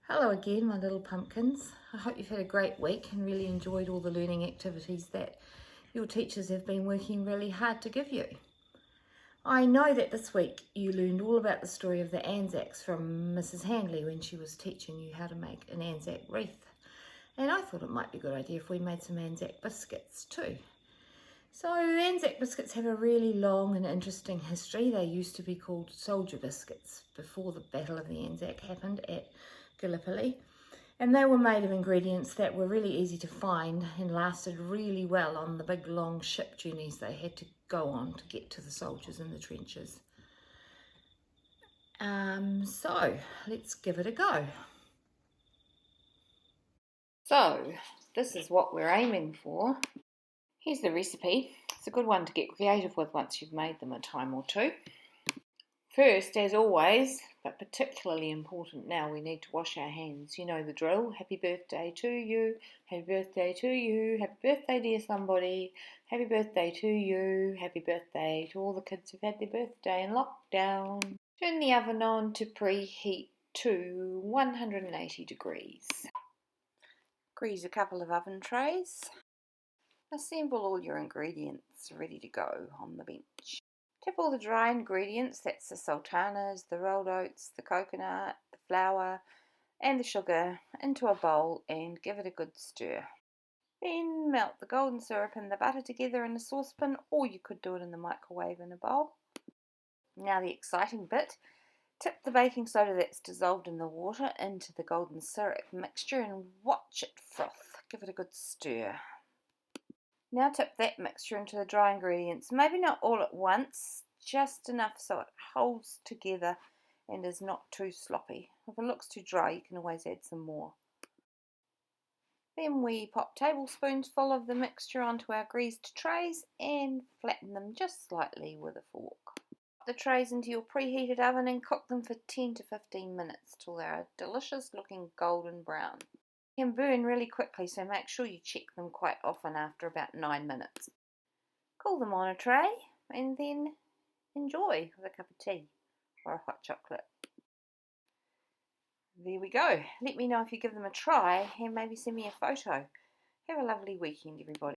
Hello again, my little pumpkins. I hope you've had a great week and really enjoyed all the learning activities that your teachers have been working really hard to give you. I know that this week you learned all about the story of the Anzacs from Mrs. Handley when she was teaching you how to make an Anzac wreath. And I thought it might be a good idea if we made some Anzac biscuits too. So Anzac biscuits have a really long and interesting history. They used to be called soldier biscuits before the Battle of the Anzac happened at Gallipoli. And they were made of ingredients that were really easy to find and lasted really well on the big long ship journeys they had to go on to get to the soldiers in the trenches. So let's give it a go. So this is what we're aiming for. Here's the recipe. It's a good one to get creative with once you've made them a time or two. First, as always, but particularly important now, we need to wash our hands. You know the drill. Happy birthday to you. Happy birthday to you. Happy birthday, dear somebody. Happy birthday to you. Happy birthday to all the kids who've had their birthday in lockdown. Turn the oven on to preheat to 180 degrees. Grease a couple of oven trays. Assemble all your ingredients ready to go on the bench. Tip all the dry ingredients, that's the sultanas, the rolled oats, the coconut, the flour and the sugar into a bowl and give it a good stir. Then melt the golden syrup and the butter together in a saucepan, or you could do it in the microwave in a bowl. Now the exciting bit, tip the baking soda that's dissolved in the water into the golden syrup mixture and watch it froth. Give it a good stir. Now tip that mixture into the dry ingredients, maybe not all at once, just enough so it holds together and is not too sloppy. If it looks too dry, you can always add some more. Then we pop tablespoons full of the mixture onto our greased trays and flatten them just slightly with a fork. Put the trays into your preheated oven and cook them for 10 to 15 minutes till they're a delicious looking golden brown. Can burn really quickly, so make sure you check them quite often after about 9 minutes. Cool them on a tray and then enjoy with a cup of tea or a hot chocolate. There we go. Let me know if you give them a try and maybe send me a photo. Have a lovely weekend, everybody.